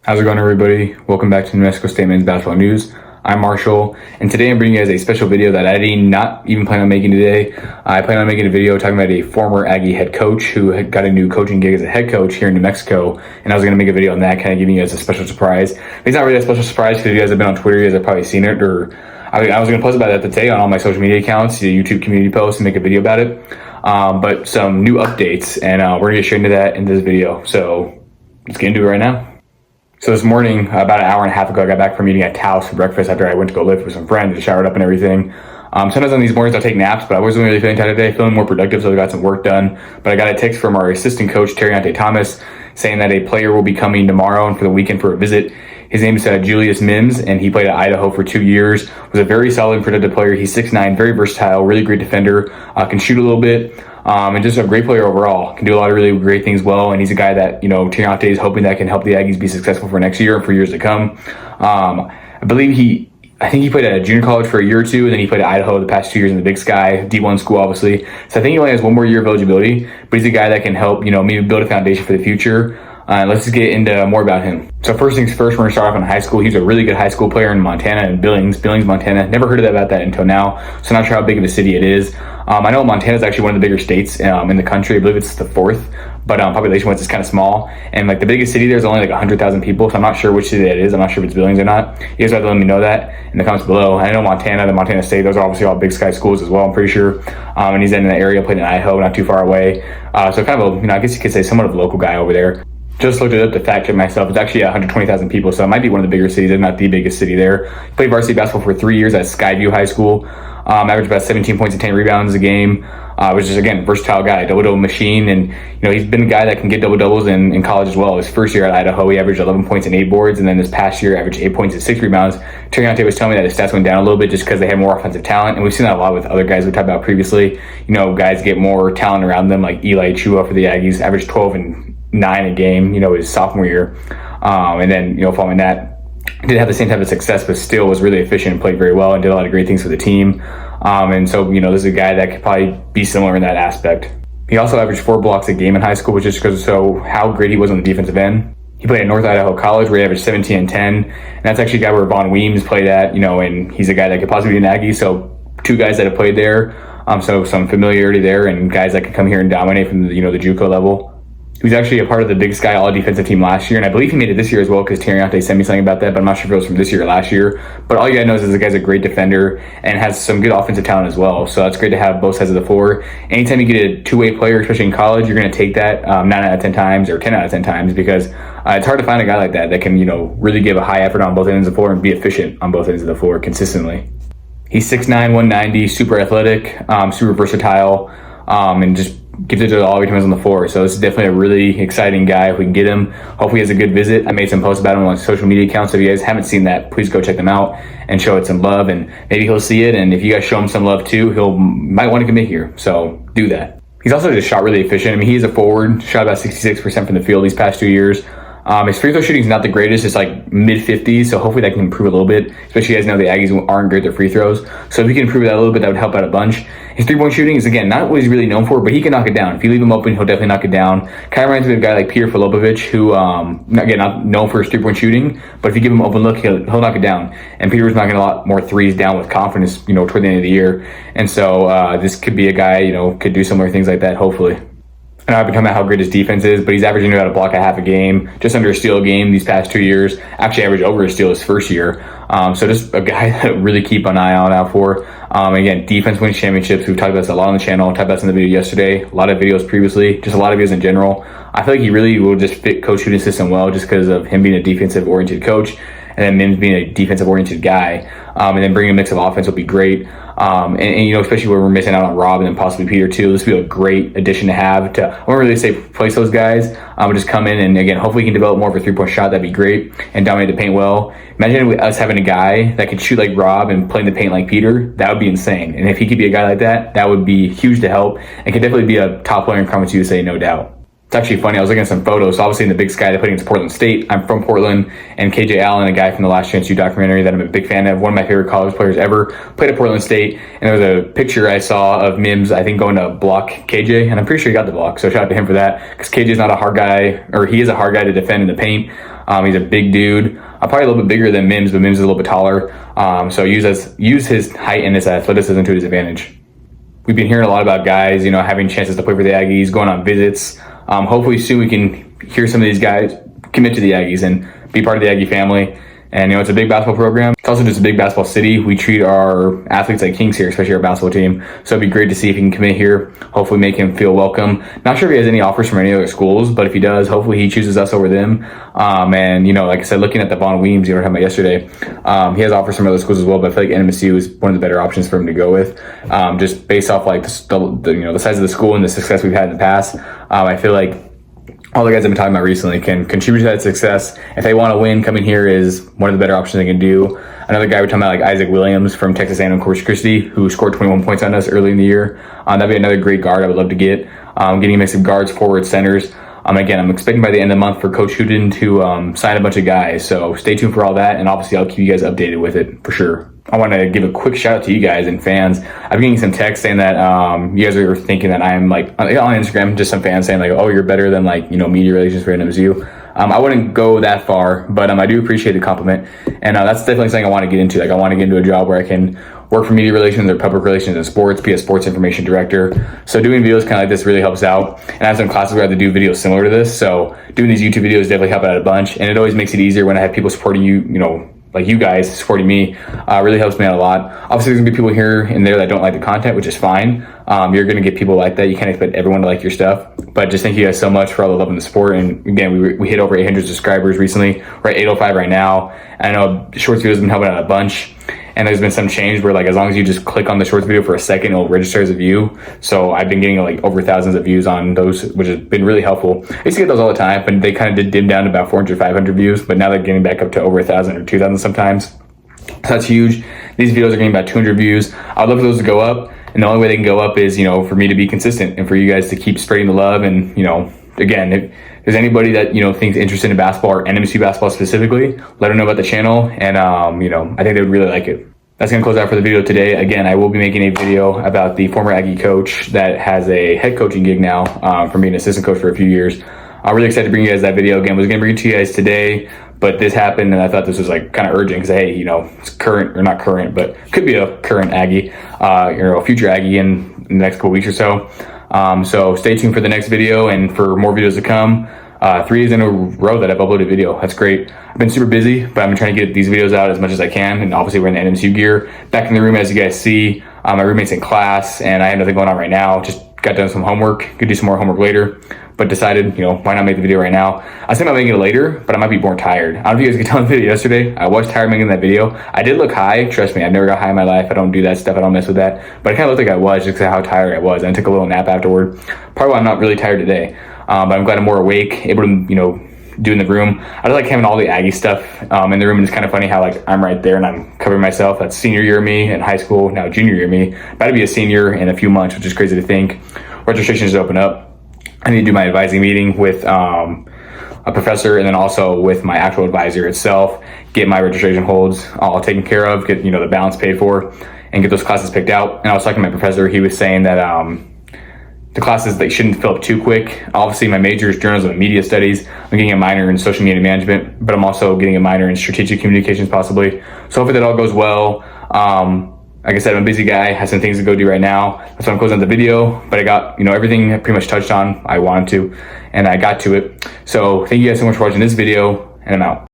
How's it going, everybody? Welcome back to New Mexico State Men's Basketball News. I'm Marshall, and today I'm bringing you guys a special video that I did not even plan on making today. I plan on making a video talking about a former Aggie head coach who had got a new coaching gig as a head coach here in New Mexico, and I was going to make a video on that, kind of giving you guys a special surprise. It's not really a special surprise because if you guys have been on Twitter, you guys have probably seen it, or I was going to post about that today on all my social media accounts, the YouTube community post, and make a video about it. But some new updates, and we're going to get straight into that in this video. So let's get into it right now. So this morning, about an hour and a half ago, I got back from eating at Taos for breakfast after I went to go lift with some friends and showered up and everything. Sometimes on these mornings I'll take naps, but I wasn't really feeling tired today, feeling more productive, so I got some work done. But I got a text from our assistant coach, Terriante Thomas, saying that a player will be coming tomorrow and for the weekend for a visit. His name is Julius Mims, and he played at Idaho for 2 years, was a very solid and productive player. He's 6'9", very versatile, really great defender, can shoot a little bit, and just a great player overall. Can do a lot of really great things well, and he's a guy that, Terriante is hoping that can help the Aggies be successful for next year and for years to come. I think he played at a junior college for a year or two, and then he played at Idaho the past 2 years in the Big Sky, D1 school, obviously. So I think he only has one more year of eligibility, but he's a guy that can help, maybe build a foundation for the future. Let's just get into more about him. So first things first, we're going to start off in high school. He's a really good high school player in Montana, in Billings, Montana. Never heard about that until now, so not sure how big of a city it is. I know Montana is actually one of the bigger states in the country. I believe it's the fourth, but population-wise, it's kind of small. And the biggest city there is only 100,000 people, so I'm not sure which city that is. I'm not sure if it's Billings or not. You guys have to let me know that in the comments below. I know Montana, the Montana State, those are obviously all Big Sky schools as well, I'm pretty sure. And he's in the area, played in Idaho, not too far away. So kind of I guess you could say somewhat of a local guy over there. Just looked it up to fact check myself. It's actually 120,000 people, so it might be one of the bigger cities, if not the biggest city there. He played varsity basketball for 3 years at Skyview High School. Averaged about 17 points and 10 rebounds a game. Was just, again, versatile guy, double-double machine. And, he's been a guy that can get double-doubles in college as well. His first year at Idaho, he averaged 11 points and 8 boards. And then this past year, averaged 8 points and 6 rebounds. Terriante was telling me that his stats went down a little bit just because they had more offensive talent. And we've seen that a lot with other guys we talked about previously. Guys get more talent around them, like Eli Chua for the Aggies, averaged 12 and 9 a game, his sophomore year. And then, following that, didn't have the same type of success, but still was really efficient and played very well and did a lot of great things for the team. And so, this is a guy that could probably be similar in that aspect. He also averaged 4 blocks a game in high school, which just goes to show how great he was on the defensive end. He played at North Idaho College where he averaged 17 and 10. And that's actually a guy where Von Weems played at, and he's a guy that could possibly be an Aggie. So 2 guys that have played there. So some familiarity there and guys that could come here and dominate from the JUCO level. He was actually a part of the Big Sky All-Defensive team last year, and I believe he made it this year as well because Terriante sent me something about that, but I'm not sure if it was from this year or last year. But all you guys know is the guy's a great defender and has some good offensive talent as well, so it's great to have both sides of the floor. Anytime you get a two-way player, especially in college, you're going to take that 9 out of 10 times or 10 out of 10 times because it's hard to find a guy like that can, really give a high effort on both ends of the floor and be efficient on both ends of the floor consistently. He's 6'9", 190, super athletic, super versatile, and just gives it to all every time he's on the floor. So this is definitely a really exciting guy if we can get him. Hopefully he has a good visit. I made some posts about him on social media accounts. So if you guys haven't seen that, please go check them out and show it some love. And maybe he'll see it. And if you guys show him some love too, might want to commit here. So do that. He's also just shot really efficient. I mean, he is a forward, shot about 66% from the field these past 2 years. His free throw shooting is not the greatest. It's mid-50s, so hopefully that can improve a little bit. Especially you guys know the Aggies aren't great at their free throws. So if he can improve that a little bit, that would help out a bunch. His three-point shooting is, again, not what he's really known for, but he can knock it down. If you leave him open, he'll definitely knock it down. Kind of reminds me of a guy like Peter Filipovic, who, again, not known for his three-point shooting, but if you give him an open look, he'll knock it down. And Peter was knocking a lot more threes down with confidence, toward the end of the year. And so this could be a guy, could do similar things like that, hopefully. And I've been talking about how great his defense is, but he's averaging about a block a half a game, just under a steal a game these past 2 years. Actually averaged over a steal his first year. So just a guy that really keep an eye out for. Again, defense wins championships. We've talked about this a lot on the channel. Talked about this in the video yesterday. A lot of videos previously. Just a lot of videos in general. I feel like he really will just fit Coach Shooting system well just because of him being a defensive-oriented coach and then Mims being a defensive-oriented guy. And then bringing a mix of offense will be great. Especially where we're missing out on Rob and then possibly Peter too. This would be a great addition to have to, I won't really say replace those guys, but just come in and again, hopefully he can develop more of a 3-point shot. That'd be great and dominate the paint well. Imagine us having a guy that could shoot like Rob and play in the paint like Peter. That would be insane. And if he could be a guy like that, that would be huge to help and could definitely be a top player in Conference USA, no doubt. It's actually funny. I was looking at some photos. So obviously in the Big Sky, they played against Portland State. I'm from Portland, and KJ Allen, a guy from the Last Chance U documentary that I'm a big fan of, one of my favorite college players ever, played at Portland State. And there was a picture I saw of Mims, I think, going to block KJ, and I'm pretty sure he got the block. So shout out to him for that, because KJ is not a hard guy, or he is a hard guy to defend in the paint. He's a big dude, probably a little bit bigger than Mims, but Mims is a little bit taller. So use his height and his athleticism to his advantage. We've been hearing a lot about guys, having chances to play for the Aggies, going on visits. Hopefully soon we can hear some of these guys commit to the Aggies and be part of the Aggie family. And, it's a big basketball program. It's also just a big basketball city. We treat our athletes like kings here, especially our basketball team. So it'd be great to see if he can commit here, hopefully make him feel welcome. Not sure if he has any offers from any other schools, but if he does, hopefully he chooses us over them. And, like I said, looking at the Von Weems, we were talking about yesterday, he has offers from other schools as well, but I feel like NMSU is one of the better options for him to go with. Just based off like the size of the school and the success we've had in the past. I feel like all the guys I've been talking about recently can contribute to that success. If they want to win, coming here is one of the better options they can do. Another guy we're talking about, like Isaac Williams from Texas A&M Corpus Christi, who scored 21 points on us early in the year. That'd be another great guard I would love to get. Getting a mix of guards, forwards, centers. Again, I'm expecting by the end of the month for Coach Hooten to sign a bunch of guys. So stay tuned for all that, and obviously I'll keep you guys updated with it for sure. I want to give a quick shout out to you guys and fans. I've been getting some texts saying that you guys are thinking that I'm like on Instagram, just some fans saying like, oh, you're better than like, media relations for NMSU. I wouldn't go that far, but I do appreciate the compliment. And that's definitely something I want to get into. Like I want to get into a job where I can work for media relations or public relations in sports, be a sports information director. So doing videos kind of like this really helps out. And I have some classes where I have to do videos similar to this. So doing these YouTube videos definitely help out a bunch. And it always makes it easier when I have people supporting you, like you guys supporting me, really helps me out a lot. Obviously, there's gonna be people here and there that don't like the content, which is fine. You're gonna get people like that. You can't expect everyone to like your stuff. But just thank you guys so much for all the love and the support. And again, we hit over 800 subscribers recently. We're at 805 right now. And I know shorts videos have been helping out a bunch. And there's been some change where like as long as you just click on the shorts video for a second, it'll register as a view. So I've been getting like over thousands of views on those, which has been really helpful. I used to get those all the time, but they kind of did dim down to about 400, 500 views. But now they're getting back up to over 1,000 or 2,000 sometimes. So that's huge. These videos are getting about 200 views. I'd love for those to go up. And the only way they can go up is, for me to be consistent and for you guys to keep spreading the love. And, again, if there's anybody that, thinks interested in basketball or NMSU basketball specifically, let them know about the channel. And, I think they would really like it. That's going to close out for the video today. Again, I will be making a video about the former Aggie coach that has a head coaching gig now from being an assistant coach for a few years. I'm really excited to bring you guys that video. Again, I was going to bring it to you guys today, but this happened and I thought this was like kind of urgent because, hey, it's current or not current, but could be a current Aggie, a future Aggie in the next couple weeks or so. So stay tuned for the next video and for more videos to come. 3 days in a row that I've uploaded a video. That's great. I've been super busy, but I've been trying to get these videos out as much as I can. And obviously we're in the NMSU gear. Back in the room, as you guys see, my roommate's in class and I have nothing going on right now. Just got done some homework. Could do some more homework later, but decided, why not make the video right now? I was thinking about making it later, but I might be more tired. I don't know if you guys could tell in the video yesterday. I was tired making that video. I did look high. Trust me, I've never got high in my life. I don't do that stuff. I don't mess with that. But it kind of looked like I was just because of how tired I was. And I took a little nap afterward. Probably why I'm not really tired today. But I'm glad I'm more awake, able to, do in the room. I just like having all the Aggie stuff in the room. And it's kind of funny how like I'm right there and I'm covering myself. That's senior year me in high school, now junior year me. About to be a senior in a few months, which is crazy to think. Registration is open up. I need to do my advising meeting with a professor and then also with my actual advisor itself, get my registration holds all taken care of, get, the balance paid for, and get those classes picked out. And I was talking to my professor, he was saying that the classes, they shouldn't fill up too quick. Obviously, my major is journalism and media studies. I'm getting a minor in social media management, but I'm also getting a minor in strategic communications possibly. So hopefully that all goes well. Like I said, I'm a busy guy, have some things to go do right now. That's why I'm closing the video, but I got, everything I pretty much touched on I wanted to, and I got to it. So thank you guys so much for watching this video, and I'm out.